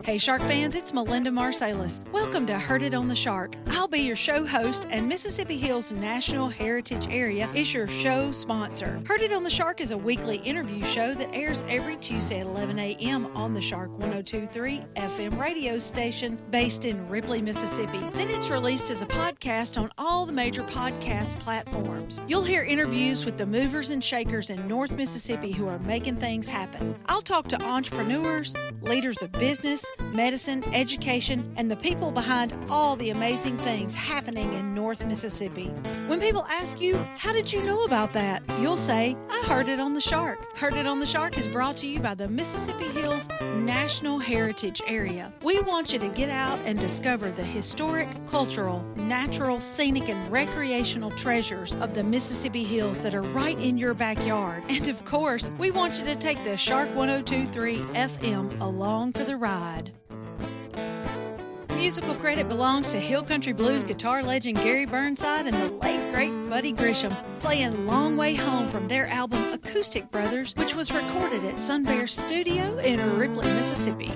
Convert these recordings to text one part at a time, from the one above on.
Hey Shark fans, it's Melinda Marsalis. Welcome to Heard It on the Shark. I'll be your show host, and Mississippi Hills National Heritage Area is your show sponsor. Heard It on the Shark is a weekly interview show that airs every Tuesday at 11 a.m. on the Shark 102.3 FM radio station based in Ripley, Mississippi. Then it's released as a podcast on all the major podcast platforms. You'll hear interviews with the movers and shakers in North Mississippi who are making things happen. I'll talk to entrepreneurs, leaders of business, medicine, education, and the people behind all the amazing things happening in North Mississippi. When people ask you, how did you know about that? You'll say, I heard it on the Shark. Heard It on the Shark is brought to you by the Mississippi Hills National Heritage Area. We want you to get out and discover the historic, cultural, natural, scenic, and recreational treasures of the Mississippi Hills that are right in your backyard. And of course, we want you to take the Shark 102.3 FM along for the ride. Musical credit belongs to Hill Country Blues guitar legend Gary Burnside and the late great Buddy Grisham, playing Long Way Home from their album Acoustic Brothers, which was recorded at Sun Bear Studio in Ripley, Mississippi.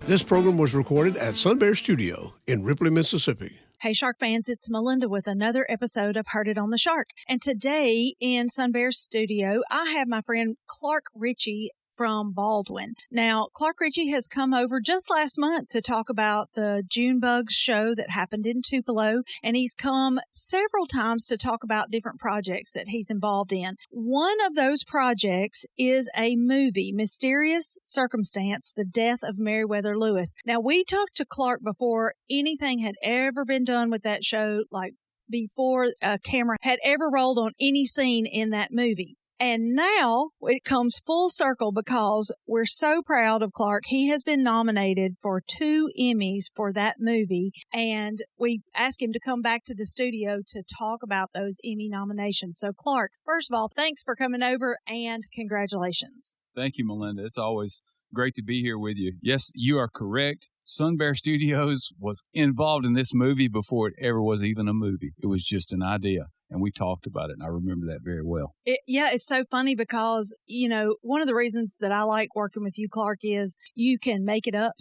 This program was recorded at Sun Bear Studio in Ripley, Mississippi. Hey Shark fans, it's Melinda with another episode of Heard It on the Shark. And today in Sun Bear Studio, I have my friend Clark Richey from Baldwin. Now, Clark Richey has come over just last month to talk about the June Bugs show that happened in Tupelo, and he's come several times to talk about different projects that he's involved in. One of those projects is a movie, Mysterious Circumstance, The Death of Meriwether Lewis. Now, we talked to Clark before anything had ever been done with that show, like before a camera had ever rolled on any scene in that movie. And now it comes full circle because we're so proud of Clark. He has been nominated for 2 Emmys for that movie, and we asked him to come back to the studio to talk about those Emmy nominations. So, Clark, first of all, thanks for coming over and congratulations. Thank you, Melinda. It's always great to be here with you. Yes, you are correct. Sun Bear Studios was involved in this movie before it ever was even a movie. It was just an idea, and we talked about it, and I remember that very well. It's so funny because, you know, one of the reasons that I like working with you, Clark, is you can make it up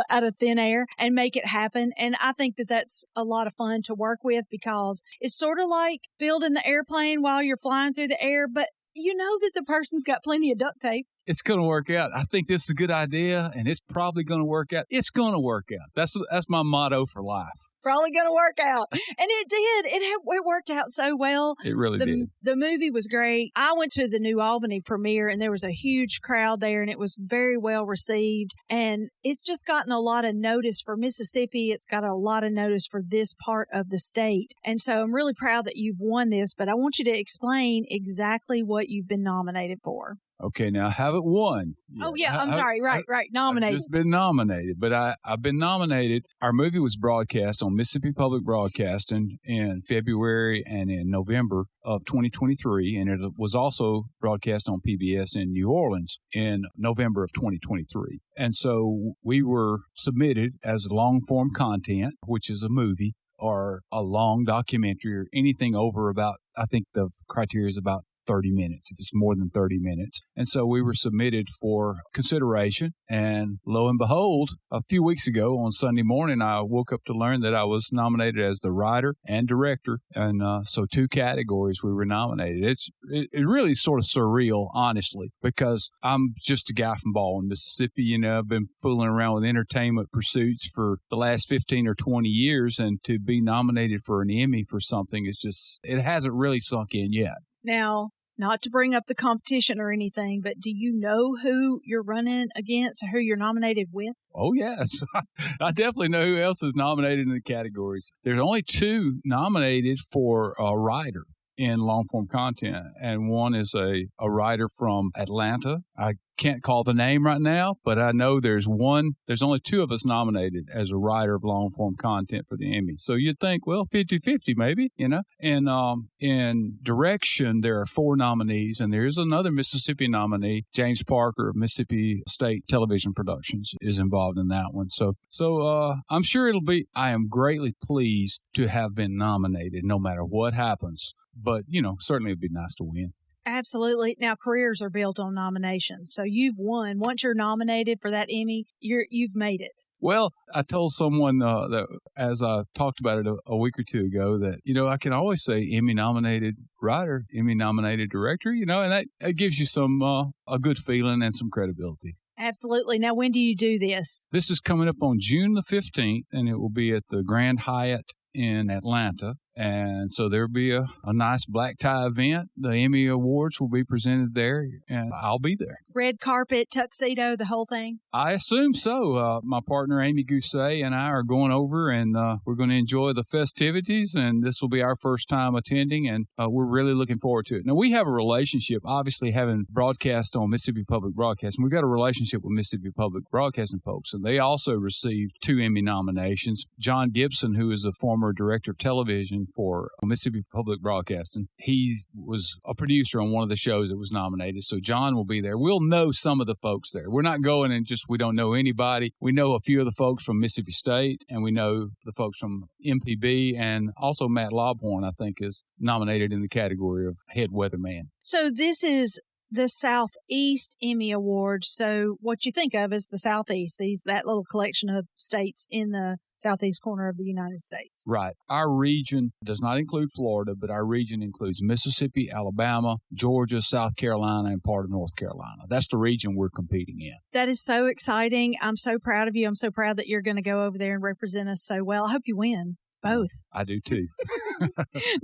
out of thin air and make it happen. And I think that that's a lot of fun to work with because it's sort of like building the airplane while you're flying through the air, but you know that the person's got plenty of duct tape. It's going to work out. I think this is a good idea, and it's probably going to work out. It's going to work out. That's my motto for life. Probably going to work out. And it did. It worked out so well. It really did. The movie was great. I went to the New Albany premiere, and there was a huge crowd there, and it was very well received. And it's just gotten a lot of notice for Mississippi. It's got a lot of notice for this part of the state. And so I'm really proud that you've won this, but I want you to explain exactly what you've been nominated for. Okay, now I haven't won yet. Oh, yeah, I'm sorry. Right, nominated. I've just been nominated, but I've been nominated. Our movie was broadcast on Mississippi Public Broadcasting in February and in November of 2023, and it was also broadcast on PBS in New Orleans in November of 2023. And so we were submitted as long-form content, which is a movie or a long documentary or anything over about, I think the criteria is about 30 minutes, if it's more than 30 minutes. And so we were submitted for consideration. And lo and behold, a few weeks ago on Sunday morning, I woke up to learn that I was nominated as the writer and director. And so 2 categories we were nominated. It really sort of surreal, honestly, because I'm just a guy from Baldwin, Mississippi. You know, I've been fooling around with entertainment pursuits for the last 15 or 20 years. And to be nominated for an Emmy for something is just, it hasn't really sunk in yet. Now, not to bring up the competition or anything, but do you know who you're running against or who you're nominated with? Oh, yes. I definitely know who else is nominated in the categories. There's only 2 nominated for a writer in long-form content, and one is a writer from Atlanta. I can't call the name right now, but I know there's only 2 of us nominated as a writer of long-form content for the Emmy. So you'd think, well, 50-50 maybe, you know. And in direction, there are 4 nominees, and there's another Mississippi nominee, James Parker of Mississippi State Television Productions, is involved in that one. So I'm sure I am greatly pleased to have been nominated no matter what happens. But, you know, certainly it'd be nice to win. Absolutely. Now, careers are built on nominations. So you've won. Once you're nominated for that Emmy, you've made it. Well, I told someone that as I talked about it a week or two ago that, I can always say Emmy-nominated writer, Emmy-nominated director, and that gives you some a good feeling and some credibility. Absolutely. Now, when do you do this? This is coming up on June the 15th, and it will be at the Grand Hyatt in Atlanta. And so there'll be a nice black tie event. The Emmy Awards will be presented there, and I'll be there. Red carpet, tuxedo, the whole thing? I assume so. My partner, Amy Gousset, and I are going over, and we're going to enjoy the festivities, and this will be our first time attending, and we're really looking forward to it. Now, we have a relationship, obviously, having broadcast on Mississippi Public Broadcasting. We've got a relationship with Mississippi Public Broadcasting folks, and they also received 2 Emmy nominations. John Gibson, who is a former director of television for Mississippi Public Broadcasting, he was a producer on one of the shows that was nominated. So John will be there. We'll know some of the folks there. We're not going and we don't know anybody. We know a few of the folks from Mississippi State, and we know the folks from MPB, and also Matt Lobhorn, I think, is nominated in the category of head weatherman. So this is the Southeast Emmy Awards. So what you think of is the Southeast, that little collection of states in the southeast corner of the United States. Right. Our region does not include Florida, but our region includes Mississippi, Alabama, Georgia, South Carolina, and part of North Carolina. That's the region we're competing in. That is so exciting. I'm so proud of you. I'm so proud that you're going to go over there and represent us so well. I hope you win. Both. I do too.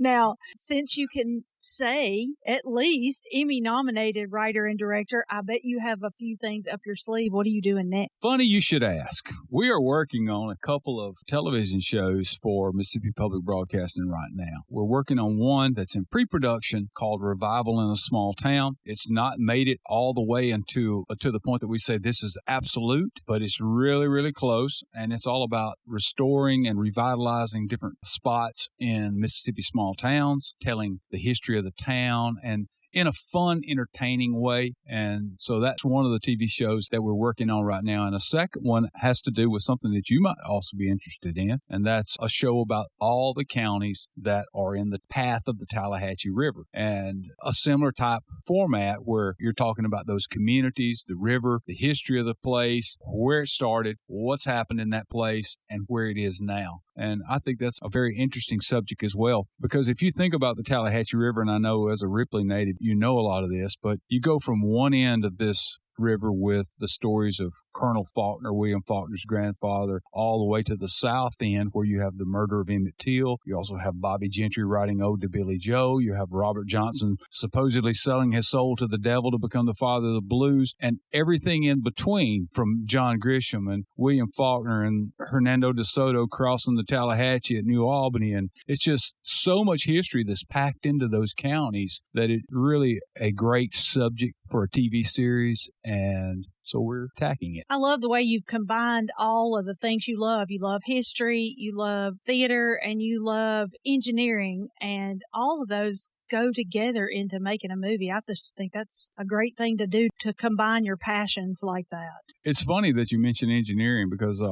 Now, since you can say at least Emmy-nominated writer and director, I bet you have a few things up your sleeve. What are you doing next? Funny you should ask. We are working on a couple of television shows for Mississippi Public Broadcasting right now. We're working on one that's in pre-production called Revival in a Small Town. It's not made it all the way to the point that we say this is absolute, but it's really, really close, and it's all about restoring and revitalizing different spots in Mississippi small towns, telling the history of the town, and in a fun, entertaining way. And so that's one of the TV shows that we're working on right now. And a second one has to do with something that you might also be interested in, and that's a show about all the counties that are in the path of the Tallahatchie River, and a similar type format where you're talking about those communities, the river, the history of the place, where it started, what's happened in that place, and where it is now. And I think that's a very interesting subject as well, because if you think about the Tallahatchie River, and I know as a Ripley native, you know a lot of this, but you go from one end of this river with the stories of Colonel Faulkner, William Faulkner's grandfather, all the way to the south end where you have the murder of Emmett Till. You also have Bobby Gentry writing Ode to Billy Joe. You have Robert Johnson supposedly selling his soul to the devil to become the father of the blues, and everything in between, from John Grisham and William Faulkner and Hernando de Soto crossing the Tallahatchie at New Albany. And it's just so much history that's packed into those counties that it's really a great subject for a TV series. And so we're attacking it. I love the way you've combined all of the things you love. You love history, you love theater, and you love engineering, and all of those go together into making a movie. I just think that's a great thing to do, to combine your passions like that. It's funny that you mentioned engineering, because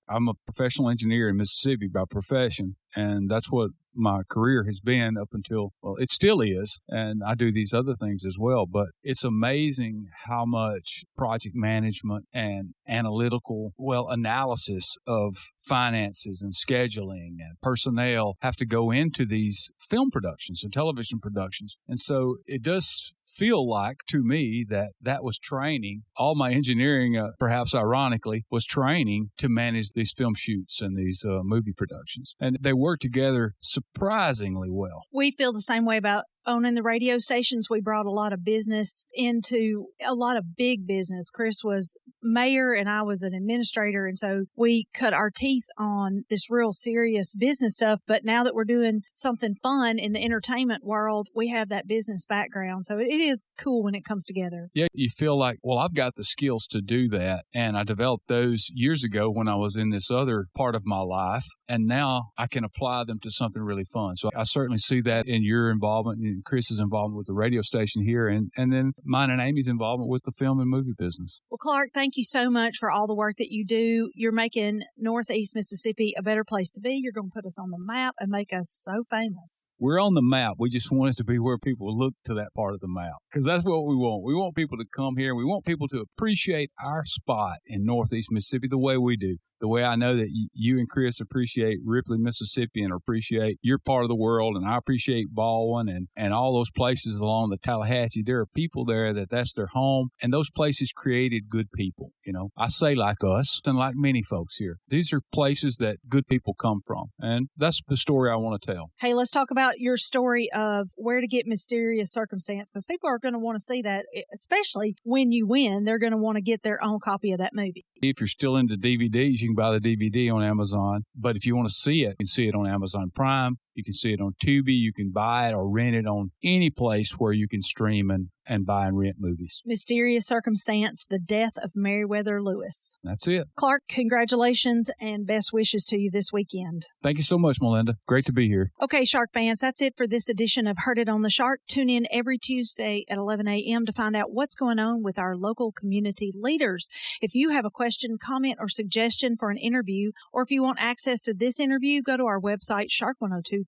I'm a professional engineer in Mississippi by profession, and that's what my career has been up until, well, it still is, and I do these other things as well. But it's amazing how much project management and analytical, analysis of finances and scheduling and personnel have to go into these film productions and television productions. And so it does feel like to me that was training. All my engineering, perhaps ironically, was training to manage these film shoots and these movie productions. And they work together surprisingly well. We feel the same way about owning the radio stations. We brought a lot of business into a lot of big business. Chris was mayor and I was an administrator. And so we cut our teeth on this real serious business stuff. But now that we're doing something fun in the entertainment world, we have that business background. So it is cool when it comes together. Yeah, you feel like, well, I've got the skills to do that. And I developed those years ago when I was in this other part of my life. And now I can apply them to something really fun. So I certainly see that in your involvement and Chris's involvement with the radio station here, and then mine and Amy's involvement with the film and movie business. Well, Clark, thank thank you so much for all the work that you do. You're making Northeast Mississippi a better place to be. You're going to put us on the map and make us so famous. We're on the map. We just want it to be where people look to that part of the map, because that's what we want. We want people to come here. We want people to appreciate our spot in Northeast Mississippi the way we do. The way I know that you and Chris appreciate Ripley, Mississippi, and appreciate your part of the world, and I appreciate Baldwin and all those places along the Tallahatchie. There are people there that's their home, and those places created good people. You know, I say like us and like many folks here. These are places that good people come from, and that's the story I want to tell. Hey, let's talk about your story of Where to Get Mysterious Circumstance, because people are going to want to see that, especially when you win. They're going to want to get their own copy of that movie. If you're still into DVDs, you can buy the DVD on Amazon. But if you want to see it, you can see it on Amazon Prime. You can see it on Tubi. You can buy it or rent it on any place where you can stream and buy and rent movies. Mysterious Circumstance, The Death of Meriwether Lewis. That's it. Clark, congratulations and best wishes to you this weekend. Thank you so much, Melinda. Great to be here. Okay, Shark fans, that's it for this edition of Heard It on the Shark. Tune in every Tuesday at 11 a.m. to find out what's going on with our local community leaders. If you have a question, comment, or suggestion for an interview, or if you want access to this interview, go to our website, shark1023.com.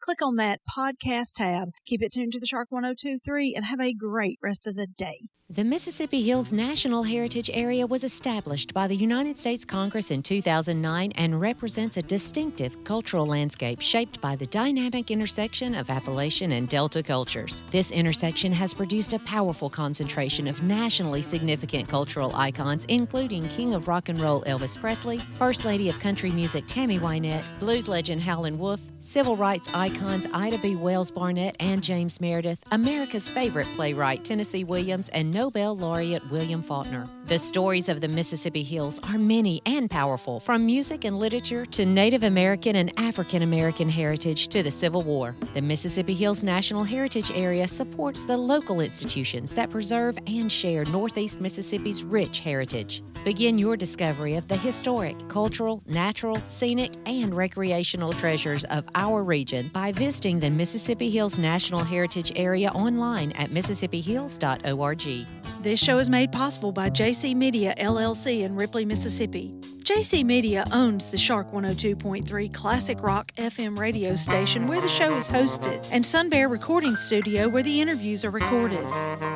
Click on that podcast tab. Keep it tuned to the Shark 1023 and have a great rest of the day. The Mississippi Hills National Heritage Area was established by the United States Congress in 2009 and represents a distinctive cultural landscape shaped by the dynamic intersection of Appalachian and Delta cultures. This intersection has produced a powerful concentration of nationally significant cultural icons, including King of Rock and Roll Elvis Presley, First Lady of Country Music Tammy Wynette, blues legend Howlin Wolf, civil rights icons Ida B. Wells-Barnett and James Meredith, America's favorite playwright Tennessee Williams, and Nobel-Laureate William Faulkner. The stories of the Mississippi Hills are many and powerful, from music and literature to Native American and African American heritage to the Civil War. The Mississippi Hills National Heritage Area supports the local institutions that preserve and share Northeast Mississippi's rich heritage. Begin your discovery of the historic, cultural, natural, scenic, and recreational treasures of our region by visiting the Mississippi Hills National Heritage Area online at MississippiHills.org. This show is made possible by JC Media, LLC in Ripley, Mississippi. JC Media owns the Shark 102.3 Classic Rock FM radio station where the show is hosted, and Sun Bear Recording Studio where the interviews are recorded.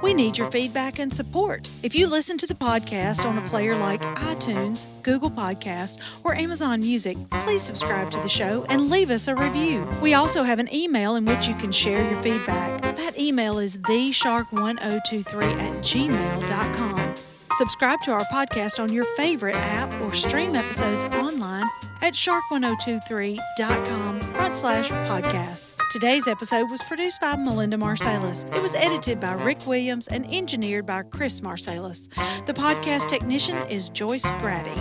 We need your feedback and support. If you listen to the podcast on a player like iTunes, Google Podcasts, or Amazon Music, please subscribe to the show and leave us a review. We also have an email in which you can share your feedback. That email is theshark1023@gmail.com. Subscribe to our podcast on your favorite app or stream episodes online at shark1023.com/podcasts. Today's episode was produced by Melinda Marsalis. It was edited by Rick Williams and engineered by Chris Marsalis. The podcast technician is Joyce Grady.